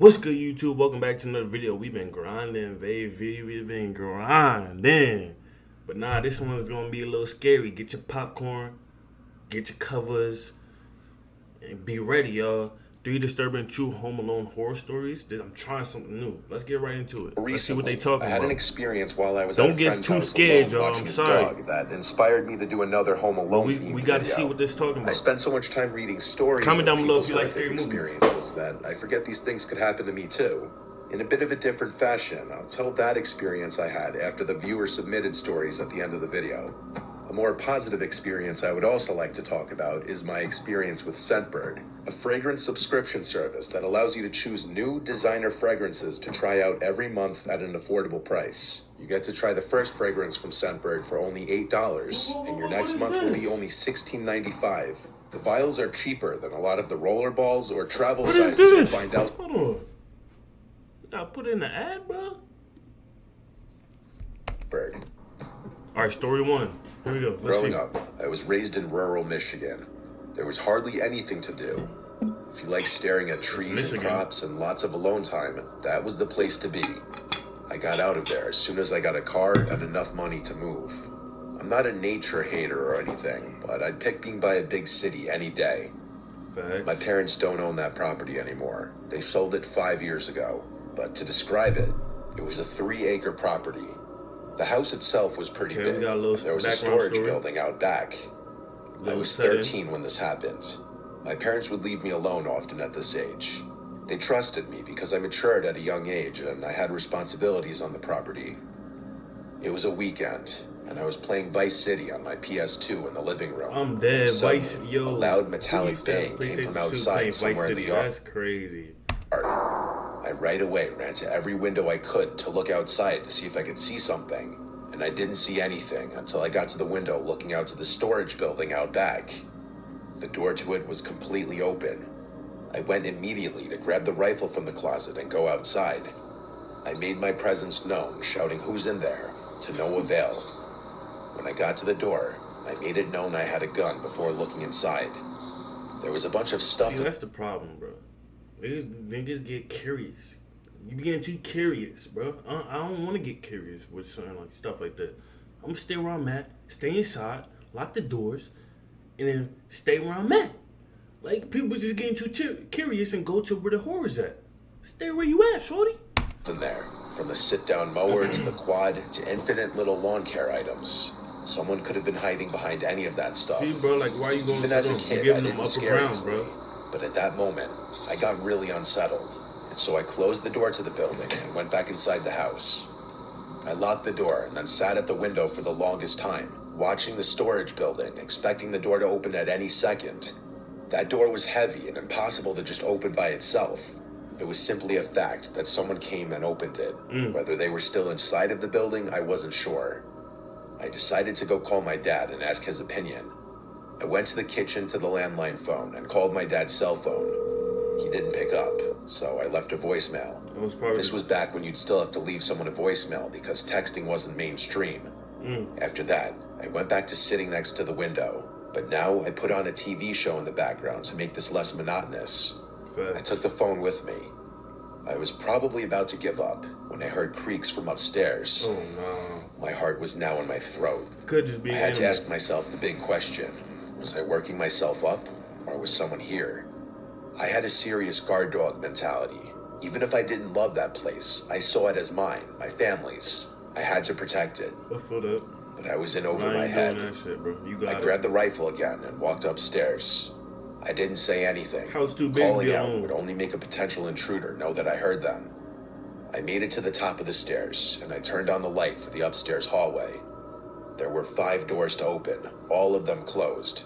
What's good, YouTube? Welcome back to another video. We've been grinding, baby. We've been grinding. But nah, this one's gonna be a little scary. Get your popcorn, get your covers, and be ready, y'all. 3 disturbing true Home Alone horror stories. I'm trying something new. Let's get right into it. Let's see what they talking I had about. an experience while I was at a Don't get friend's too house scared, alone y'all. watching I'm his sorry. dog that inspired me to do another Home Alone themed We gotta video. see what this talking I about. spent so much time reading stories Comment of down below if people's you like horrific scary movies. experiences that I forget these things could happen to me too. In a bit of a different fashion, I'll tell that experience I had after the viewer submitted stories at the end of the video. A more positive experience I would also like to talk about is my experience with Scentbird, a fragrance subscription service that allows you to choose new designer fragrances to try out every month at an affordable price. You get to try the first fragrance from Scentbird for only $8, and your next month will be only $16.95. The vials are cheaper than a lot of the rollerballs or travel What is sizes you'll this? find out. Hold on. I put in the ad, bro. Bird. All right, story one. Here we go. Let's Growing see. up, I was raised in rural Michigan. There was hardly anything to do. If you like staring at trees and Michigan. crops and lots of alone time, that was the place to be. I got out of there as soon as I got a car and enough money to move. I'm not a nature hater or anything, but I'd pick being by a big city any day. Facts. My parents don't own that property anymore. They sold it 5 years ago. But to describe it, it was a 3-acre property. The house itself was pretty Okay, we big. got a little and there was a background storage story. building out back. I Little was setting. 13 when this happened. My parents would leave me alone often at this age. They trusted me because I matured at a young age and I had responsibilities on the property. It was a weekend, and I was playing Vice City on my PS2 in the living room. I'm dead. Suddenly, Vice, yo. a loud Who metallic used to have bang came PlayStation from 2 outside playing somewhere Vice in the City? yard. That's crazy. I right away ran to every window I could to look outside to see if I could see something, and I didn't see anything until I got to the window looking out to the storage building out back. The door to it was completely open. I went immediately to grab the rifle from the closet and go outside. I made my presence known, shouting "Who's in there?" to no avail. When I got to the door, I made it known I had a gun before looking inside. There was a bunch of stuff. See, that's the problem, bro. Niggas get curious. You be getting too curious, bro. I don't want to get curious with something like stuff like that. I'm gonna stay where I'm at, stay inside, lock the doors, and then stay where I'm at. Like, people just getting too curious and go to where the horror's at. Stay where you at, shorty. In there, from the sit-down mower to the quad to infinite little lawn care items. Someone could have been hiding behind any of that stuff. See, bro, like, why you going Even to as a them? kid, You're I giving them didn't upper scare ground, easily. bro. But at that moment, I got really unsettled. And so I closed the door to the building and went back inside the house. I locked the door and then sat at the window for the longest time, watching the storage building, expecting the door to open at any second. That door was heavy and impossible to just open by itself. It was simply a fact that someone came and opened it. Whether they were still inside of the building, I wasn't sure. I decided to go call my dad and ask his opinion. I went to the kitchen to the landline phone and called my dad's cell phone. He didn't pick up, so I left a voicemail. It was probably This was back when you'd still have to leave someone a voicemail because texting wasn't mainstream. After that, I went back to sitting next to the window, but now I put on a TV show in the background to make this less monotonous. I facts. took the phone with me. I was probably about to give up when I heard creaks from upstairs. Oh, no. My heart was now in my throat. Could just be I had to animal. ask myself the big question. Was I working myself up, or was someone here? I had a serious guard dog mentality. Even if I didn't love that place, I saw it as mine, my family's. I had to protect it, I feel that. but I was in over I my ain't head. doing that shit, bro. You got I it. grabbed the rifle again and walked upstairs. I didn't say anything. House too big to Calling be out alone. would only make a potential intruder know that I heard them. I made it to the top of the stairs, and I turned on the light for the upstairs hallway. There were 5 doors to open, all of them closed.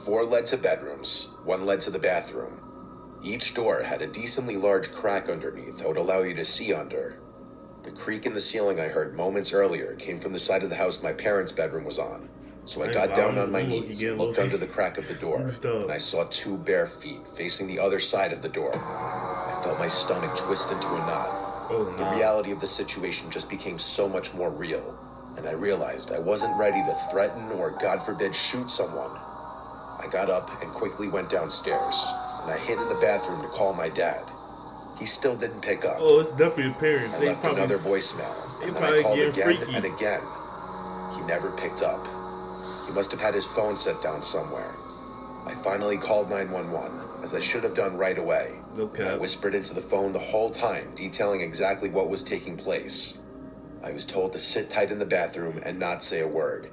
4 led to bedrooms, 1 led to the bathroom. Each door had a decently large crack underneath that would allow you to see under. The creak in the ceiling I heard moments earlier came from the side of the house my parents' bedroom was on. So I Hey, got wow, down on my you knees getting and looked low- under the crack of the door, Good stuff. and I saw 2 bare feet facing the other side of the door. I felt my stomach twist into a knot. Oh, The no. reality of the situation just became so much more real, and I realized I wasn't ready to threaten or, God forbid, shoot someone. I got up and quickly went downstairs, and I hid in the bathroom to call my dad. He still didn't pick up. Oh, it's definitely the parents. I They left probably, another voicemail, they and then probably I called getting again freaky. and again. He never picked up. He must have had his phone set down somewhere. I finally called 911, as I should have done right away. Okay. And I whispered into the phone the whole time, detailing exactly what was taking place. I was told to sit tight in the bathroom and not say a word.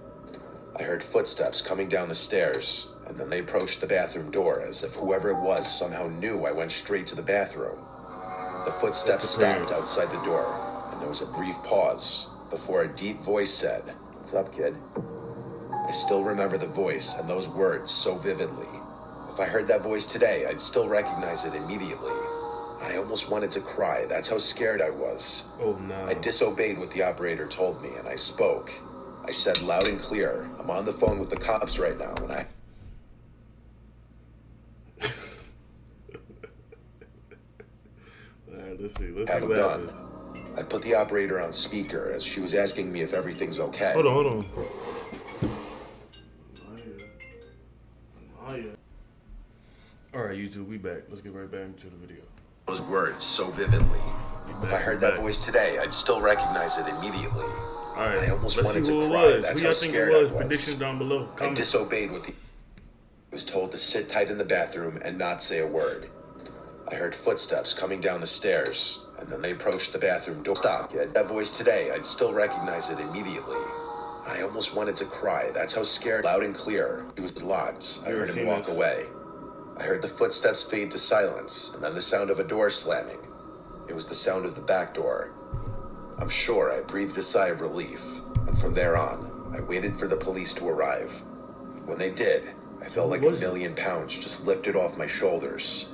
I heard footsteps coming down the stairs, and then they approached the bathroom door as if whoever it was somehow knew I went straight to the bathroom. The footsteps stopped outside the door, and there was a brief pause before a deep voice said, "What's up, kid?" I still remember the voice and those words so vividly. If I heard that voice today, I'd still recognize it immediately. I almost wanted to cry. That's how scared I was. Oh no. I disobeyed what the operator told me, and I spoke. I said loud and clear, "I'm on the phone with the cops right now, and I..." Alright, let's see. Let's have see a what gun. happens. I put the operator on speaker as she was asking me if everything's okay. Hold on. Oh yeah. Alright, YouTube, we back. Let's get right back into the video. Those words so vividly. If I heard that voice today, I'd still recognize it immediately. Alright, I almost let's wanted see to who cry. it was. That's Who how y'all think scared it was? I was. Predictions down below. I Comment. disobeyed what the... I was told to sit tight in the bathroom and not say a word. I heard footsteps coming down the stairs, and then they approached the bathroom door. Stop, kid. That voice today, I'd still recognize it immediately. I almost wanted to cry. That's how scared. Loud and clear. He was locked. I heard him walk away. I heard the footsteps fade to silence, and then the sound of a door slamming. It was the sound of the back door. I'm sure I breathed a sigh of relief, and from there on, I waited for the police to arrive. When they did, I felt like £1 million just lifted off my shoulders.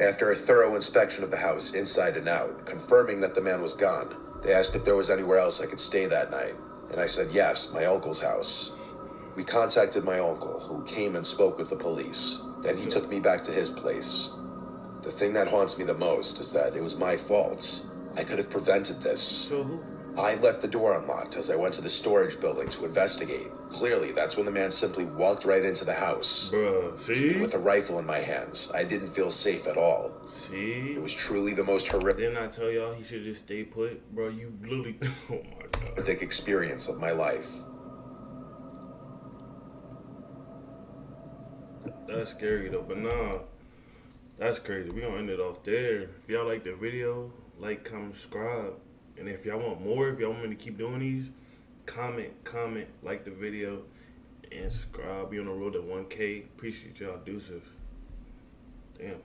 After a thorough inspection of the house inside and out, confirming that the man was gone, they asked if there was anywhere else I could stay that night, and I said yes, my uncle's house. We contacted my uncle, who came and spoke with the police. Then he took me back to his place. The thing that haunts me the most is that it was my fault. I could have prevented this. So who? I left the door unlocked as I went to the storage building to investigate. Clearly, that's when the man simply walked right into the house. Bruh, see? With a rifle in my hands, I didn't feel safe at all. See? It was truly the most Didn't I tell y'all he should just stay put? Bro, you literally... Oh my god. horrific experience of my life. That's scary though, but nah. That's crazy. We gonna end it off there. If y'all like the video, like, comment, subscribe. And if y'all want more, if y'all want me to keep doing these, comment, like the video, and subscribe. Be on the road to 1K. Appreciate y'all deuces. Damn.